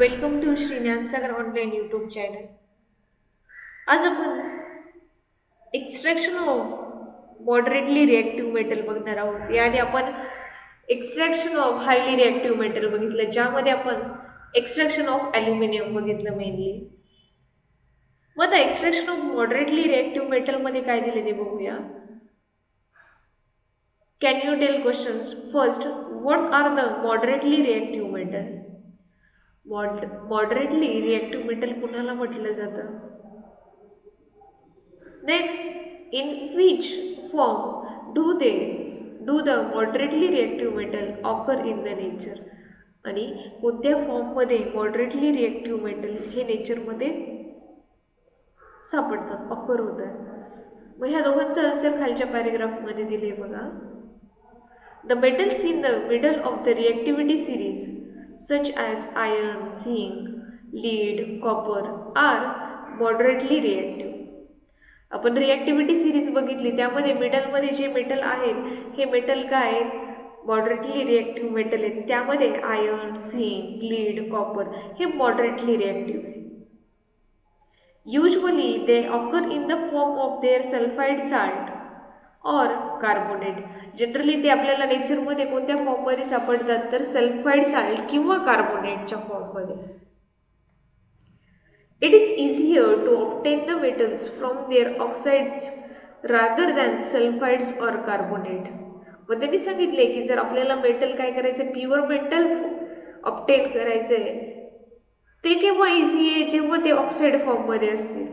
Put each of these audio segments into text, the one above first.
Welcome to Shri Gyansagar online YouTube channel. आज आपण extraction of moderately reactive metal बघणार आहोत. याआधी आपण extraction of highly reactive metal बघितलं, ज्यामध्ये आपण एक्सट्रॅक्शन ऑफ ॲल्युमिनियम बघितलं मेनली. मग आता एक्सट्रॅक्शन ऑफ मॉडरेटली रिॲक्टिव्ह मेटलमध्ये काय दिले ते बघूया. Can you tell questions? First, what are the moderately reactive metal? Moderately reactive metal कुणाला म्हटलं जातं? Then in which form do the moderately reactive metal occur in the nature? आणि कोणत्या फॉर्ममध्ये मॉडरेटली रिॲक्टिव्ह मेटल हे नेचरमध्ये सापडतात, ऑकर होतात? मग ह्या दोघांचं आन्सर खालच्या पॅरेग्राफमध्ये दिले बघा. The metals in the middle of the reactivity series such as iron, zinc, lead, copper are moderately reactive. आपण रिॲक्टिव्हिटी सिरीज बघितली, त्यामध्ये मिडलमध्ये जे मेटल आहेत हे मेटल काय मॉडरेटली रिॲक्टिव्ह मेटल आहेत. त्यामध्ये आयर्न, झिंक, लीड, कॉपर हे मॉडरेटली रिॲक्टिव्ह आहे. Usually they occur in the form of their sulphide salt और कार्बोनेट. जनरली ते आपल्याला नेचरमध्ये कोणत्या फॉर्ममध्ये सापडतात, तर सल्फाइड साल्ट किंवा कार्बोनेटच्या फॉर्ममध्ये. It is easier to obtain the metals from their oxides rather than sulphides और कार्बोनेट. मग त्यांनी सांगितले की जर आपल्याला मेटल काय करायचं, प्युअर मेटल ऑब्टेन करायचंय, ते केव्हा इझी आहे, जेव्हा ते ऑक्साइड फॉर्ममध्ये असतील,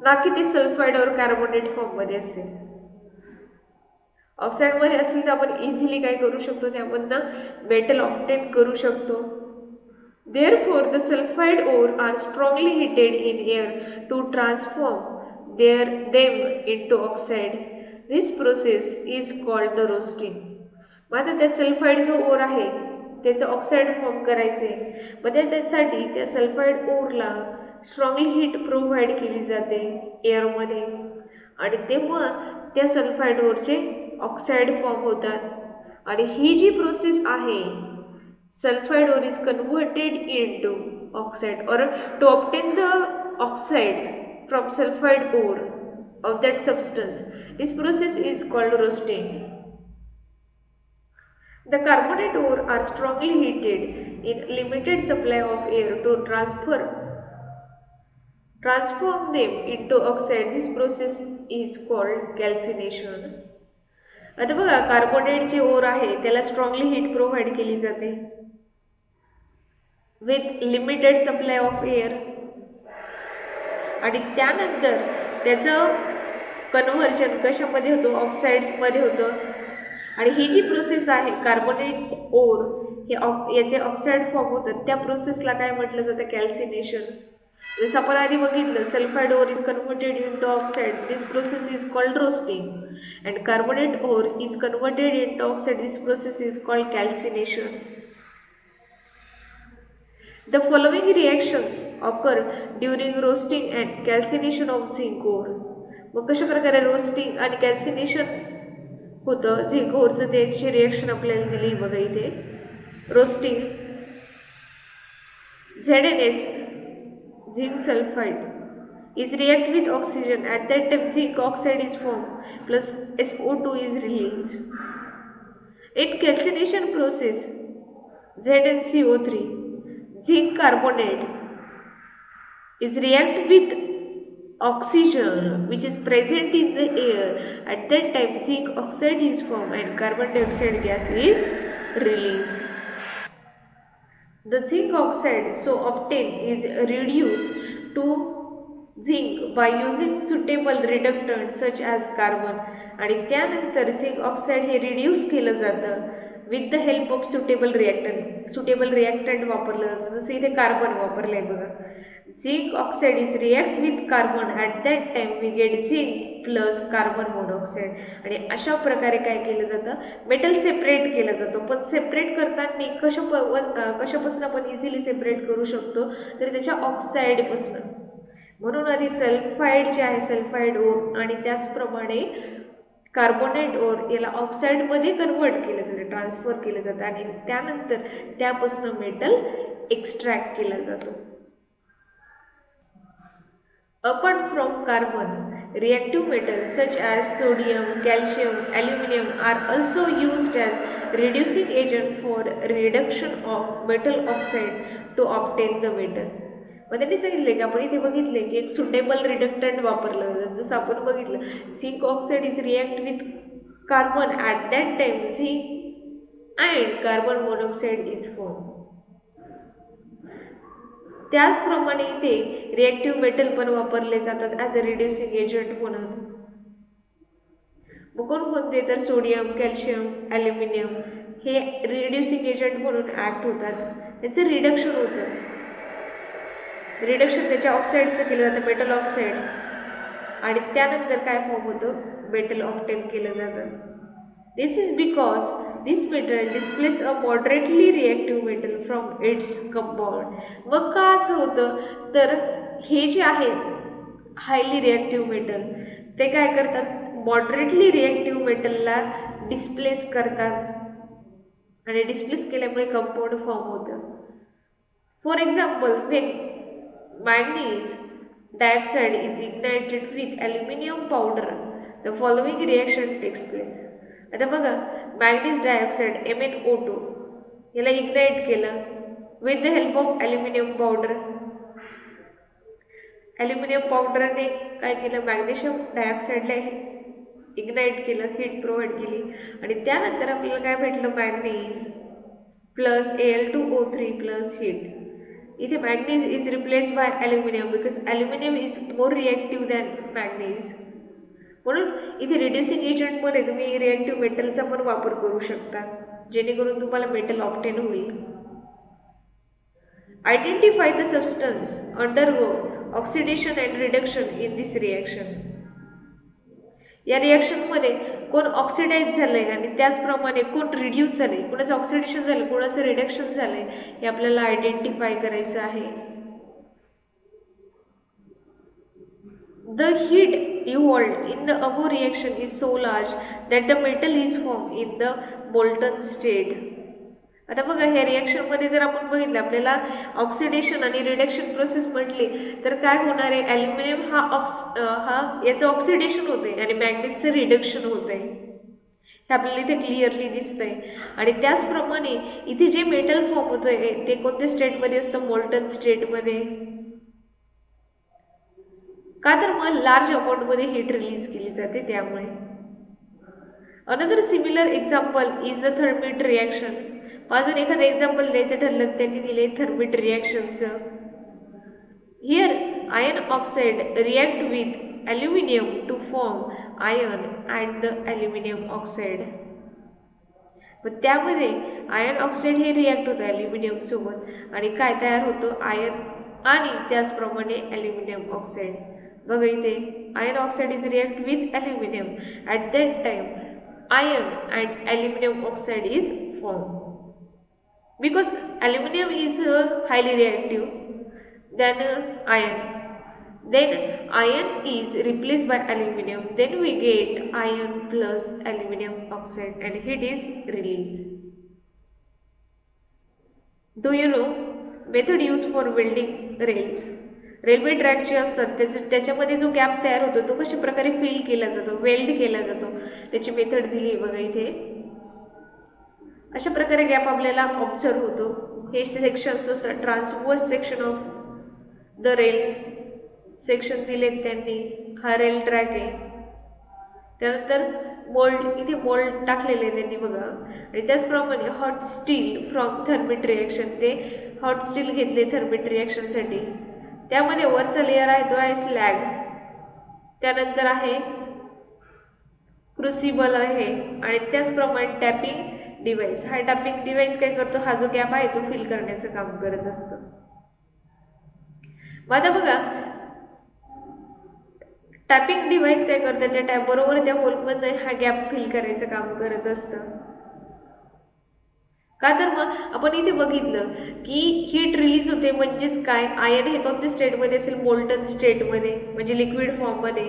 ना की ते सल्फाइड और कार्बोनेट फॉर्ममध्ये असतील. ऑक्साइडमध्ये असेल तर आपण इझिली काय करू शकतो, त्यामधनं मेटल ऑब्टेन करू शकतो. Therefore, the sulfide ore are strongly heated in air to transform them into oxide. This process is called the roasting. आता त्या सल्फाइड जो ओर आहे त्याचं ऑक्साइड फॉर्म करायचे, मग त्यासाठी त्या sulphide Orla strongly heat provide केली जाते एअरमध्ये, आणि तेव्हा त्या सल्फाइड ओरचे ऑक्साइड फॉर्म होतात. आणि ही जी प्रोसेस आहे, sulfide ore is converted into oxide, or to obtain the oxide from sulfide ore of that substance, this process is called roasting. The carbonate ore are strongly heated in limited supply of air to transform them into oxide. This process is called calcination. आता बघा, carbonate जे or आहे त्याला strongly heat provide केली जाते with limited supply of air, आणि त्यानंतर त्याचं कन्व्हर्जन कशामध्ये होतं, ऑक्साइड्समध्ये होतं. आणि ही जी प्रोसेस आहे कार्बोनेट ओर हे याचे ऑक्साइड फॉर्म होतात, त्या प्रोसेसला काय म्हटलं जातं, कॅल्सिनेशन. जसं आपण आधी बघितलं, sulphide ore is converted into oxide, this process is called roasting. And carbonate ore is converted into oxide, this process is called calcination. The following reactions occur during roasting and calcination of zinc ore. मग कशा प्रकारे roasting आणि calcination होतं zinc ओरचं, त्याची reaction आपल्याला दिली बघा इथे. Roasting, ZnS zinc sulfide is react with oxygen. At that time zinc oxide is formed plus SO2 is released. In calcination process, ZnCO3 zinc carbonate is react with oxygen which is present in the air. At that time zinc oxide is formed and carbon dioxide gas is released. The zinc oxide so obtained is reduced to zinc by using suitable reductant such as carbon. आणि त्यानंतर zinc oxide हे reduce केलं जातं with the help of suitable reactant वापरलं जातं. जसं इथे carbon वापरलं आहे बघा. Zinc oxide is react with carbon, at that time we get zinc plus carbon monoxide. आणि अशा प्रकारे काय केलं जातं, मेटल सेपरेट केलं जातं. पण सेपरेट करताना कशापासून आपण इझिली सेपरेट करू शकतो, तर त्याच्या ऑक्साईडपासून. म्हणून आधी सल्फाइड जे आहे, सल्फाइड ओर, आणि त्याचप्रमाणे कार्बोनेट ओर याला ऑक्साईडमध्ये कन्वर्ट केलं जातं, ट्रान्सफर केलं जातं आणि त्यानंतर त्यापासून मेटल एक्स्ट्रॅक्ट केला जातो. Apart from carbon, reactive metals such as sodium, calcium, aluminum are also used as reducing agent for reduction of metal oxide to obtain the metal. मग त्यांनी सांगितले की आपण इथे बघितले की एक सुटेबल रिडक्टंट वापरलं जातं. जसं आपण बघितलं zinc oxide is react with carbon at that time zinc and carbon monoxide is form. त्याचप्रमाणे इथे रिॲक्टिव्ह मेटल पण वापरले जातात ॲज अ रिड्युसिंग एजंट म्हणून. मग कोणकोणते तर सोडियम, कॅल्शियम, ॲल्युमिनियम हे रिड्युसिंग एजंट म्हणून ॲक्ट होतात. त्याचं रिडक्शन होतं. रिडक्शन त्याच्या ऑक्साईडचं केलं जातं, मेटल ऑक्साईड, आणि त्यानंतर काय फॉर्म होतं, मेटल ऑक्टेन केलं जातं. This is because this metal displace a moderately reactive metal from its compound. मग का असं होतं, तर हे जे आहे हायली रिॲक्टिव्ह मेटल ते काय करतात, मॉडरेटली रिॲक्टिव्ह मेटलला डिस्प्लेस करतात आणि डिस्प्लेस केल्यामुळे कंपाऊंड फॉर्म होतं. For example, when manganese dioxide is ignited with aluminum powder, the following reaction takes place. आता बघा, मॅग्नीज डायऑक्साईड MnO2 याला इग्नाइट केलं with the help of aluminium powder. Aluminium पावडरने काय केलं, मॅग्नेशियम डायऑक्साईडला इग्नाइट केलं, हीट प्रोव्हाइड केली आणि त्यानंतर आपल्याला काय भेटलं, manganese plus Al2O3 plus heat. इथे manganese is replace by aluminium because aluminium is more reactive than manganese. म्हणून इथे रिड्युसिंग एजंटमध्ये तुम्ही रिॲक्टिव्ह मेटलचा पण वापर करू शकता जेणेकरून तुम्हाला मेटल ऑब्टेन होईल. Identify the substance undergo oxidation and reduction in this reaction. या रिॲक्शनमध्ये कोण ऑक्सिडाइज झालंय आणि त्याचप्रमाणे कोण रिड्यूस झाले, कोणाचं ऑक्सिडेशन झालं, कोणाचं रिडक्शन झालंय, हे आपल्याला आयडेंटिफाय करायचं आहे. The heat evolved in the above reaction is so large that the metal is formed in the molten state. आता बघा, ह्या रिॲक्शनमध्ये जर आपण बघितलं आपल्याला ऑक्सिडेशन आणि रिडक्शन प्रोसेस म्हटली तर काय होणार आहे, ॲल्युमिनियम हा याचं ऑक्सिडेशन होत आहे आणि मॅग्नेटचं रिडक्शन होत आहे. हे आपल्याला इथे क्लिअरली दिसतंय. आणि त्याचप्रमाणे इथे जे मेटल फॉर्म होत आहे ते कोणत्या स्टेटमध्ये असतं, मोल्टन स्टेटमध्ये. का तर मग लार्ज अमाऊंटमध्ये हीट रिलीज केली जाते त्यामुळे. Another similar example is the thermite reaction. अजून एखादं एक्झाम्पल द्यायचं ठरलं त्यांनी दिले थर्मिट रिॲक्शनचं. Here iron oxide react with aluminium to form iron and the aluminium oxide. मग त्यामध्ये आयर्न ऑक्साईड हे रिॲक्ट होतं ॲल्युमिनियम सोबत आणि काय तयार होतं, आयर्न आणि त्याचप्रमाणे ॲल्युमिनियम ऑक्साईड. बघा इथे iron oxide is react with aluminium at that time iron and aluminium oxide is form. Because aluminum is highly reactive than iron, then iron is replaced by aluminum, then we get iron plus aluminum oxide and heat is released. Do you know method used for welding rails? Railway track जे असतात त्याच्यामध्ये जो gap तयार होतो तो कशा प्रकारे fill केला जातो, वेल्ड केला जातो, त्याची मेथड दिली आहे बघा इथे. अशा प्रकारे गॅप आपल्याला ऑब्झर्व होतो. हे सेक्शन्स असतात, transverse section of the rail section दिलेत त्यांनी. हा रेल ट्रॅक आहे. त्यानंतर मोल्ड, इथे मोल्ड टाकलेले आहे त्यांनी बघा. आणि त्याचप्रमाणे hot steel from thermite reaction, ते हॉट स्टील घेतले थर्मिट रिॲक्शनसाठी. त्यामध्ये वरचा लेअर आहे तो आहे स्लॅग, त्यानंतर आहे क्रुसिबल आहे आणि त्याचप्रमाणे टॅपिंग डिवाइस. हा टॅपिंग डिवाइस काय करतो, हा जो गॅप आहे तो फिल करण्याचं काम करत असतो. आता बघा टॅपिंग डिवाइस काय करतं, त्या टॅप बरोबर त्या होलमध्ये हा गॅप फिल करायचं काम करत असतं. का तर मग आपण इथे बघितलं की हीट रिलीज होते म्हणजेच काय, आयर्न हे कोणत्या स्टेटमध्ये असेल, मोल्टन स्टेटमध्ये म्हणजे लिक्विड फॉर्ममध्ये.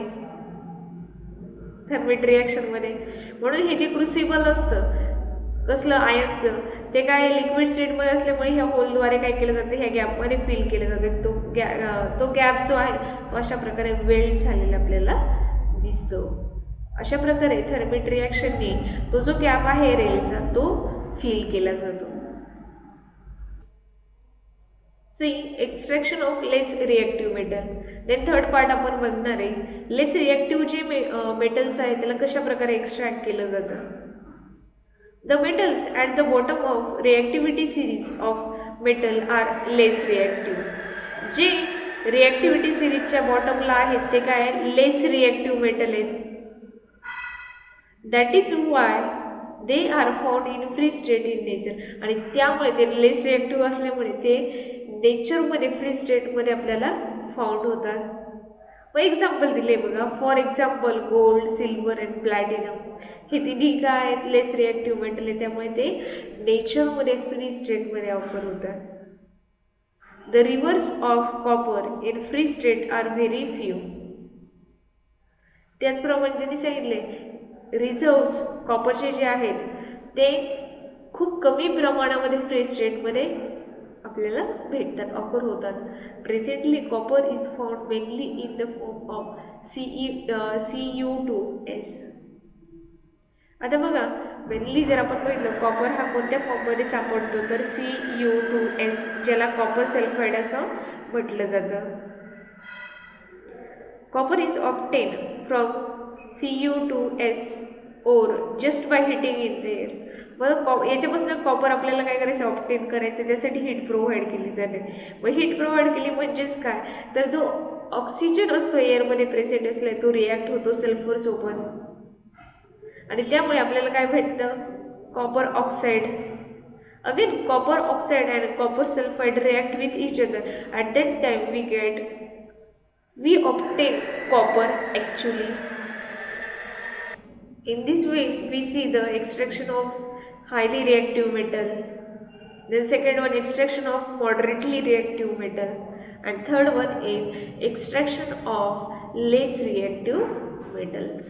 थर्मिट रिॲक्शनमध्ये. म्हणून हे जे क्रुसिबल असतं कसलं आयनचं, ते काय लिक्विड स्टेटमध्ये असल्यामुळे ह्या होलद्वारे काय केलं जातं, ह्या गॅपमध्ये फिल केलं जाते. तो गॅप जो आहे तो अशा प्रकारे वेल्ड झालेला आपल्याला दिसतो. अशा प्रकारे थर्मिट रिॲक्शनने तो जो गॅप आहे रेलचा तो फिल केला जातो. See extraction of less reactive metal. Then third part आपण बघणार आहे लेस रिॲक्टिव्ह जे मेटल्स आहेत त्याला कशा प्रकारे एक्स्ट्रॅक्ट केलं जातं. The metals at the bottom of reactivity series of metal are less reactive. जे reactivity series बॉटमला आहेत ते काय लेस रिॲक्टिव्ह मेटल आहेत. That is why they are found in free state in nature. आणि त्यामुळे ते लेस रिॲक्टिव्ह असल्यामुळे ते नेचरमध्ये फ्री स्टेटमध्ये आपल्याला फाउंड होतात. मग एक्झाम्पल दिले बघा. For example gold, silver and platinum हे तिन्ही काय आहेत लेस रिॲक्टिव्ह मेटल आहे, त्यामुळे ते नेचरमध्ये फ्री स्टेटमध्ये ऑफर होतात. The reverse of copper in free state are very few. त्याचप्रमाणे त्यांनी सांगितले रिझर्व्स कॉपरचे जे आहेत ते खूप कमी प्रमाणामध्ये फ्री स्टेटमध्ये आपल्याला भेटतात, ऑफर होतात. Presently copper is found mainly in the form of Cu2S. आता बघा मेनली जर आपण बघितलं कॉपर हा कोणत्या फॉर्ममध्ये सापडतो तर Cu2S, ज्याला कॉपर सल्फाईड असं म्हटलं जातं. Copper is obtain from Cu2S or just by heating in the air. मग याच्यापासून कॉपर आपल्याला काय करायचं ऑब्टेन करायचं, त्यासाठी हीट प्रोव्हाइड केली जाते. मग हीट प्रोव्हाइड केली म्हणजेच काय तर जो ऑक्सिजन असतो एअरमध्ये प्रेझेंट असला तो रिॲक्ट होतो सल्फर सोबत आणि त्यामुळे आपल्याला काय भेटतं copper oxide. Again copper oxide and copper sulphide react with each other. At that time we obtain copper actually. In this way we see the extraction of highly reactive metal, then second one extraction of moderately reactive metal, and third one is extraction of less reactive metals.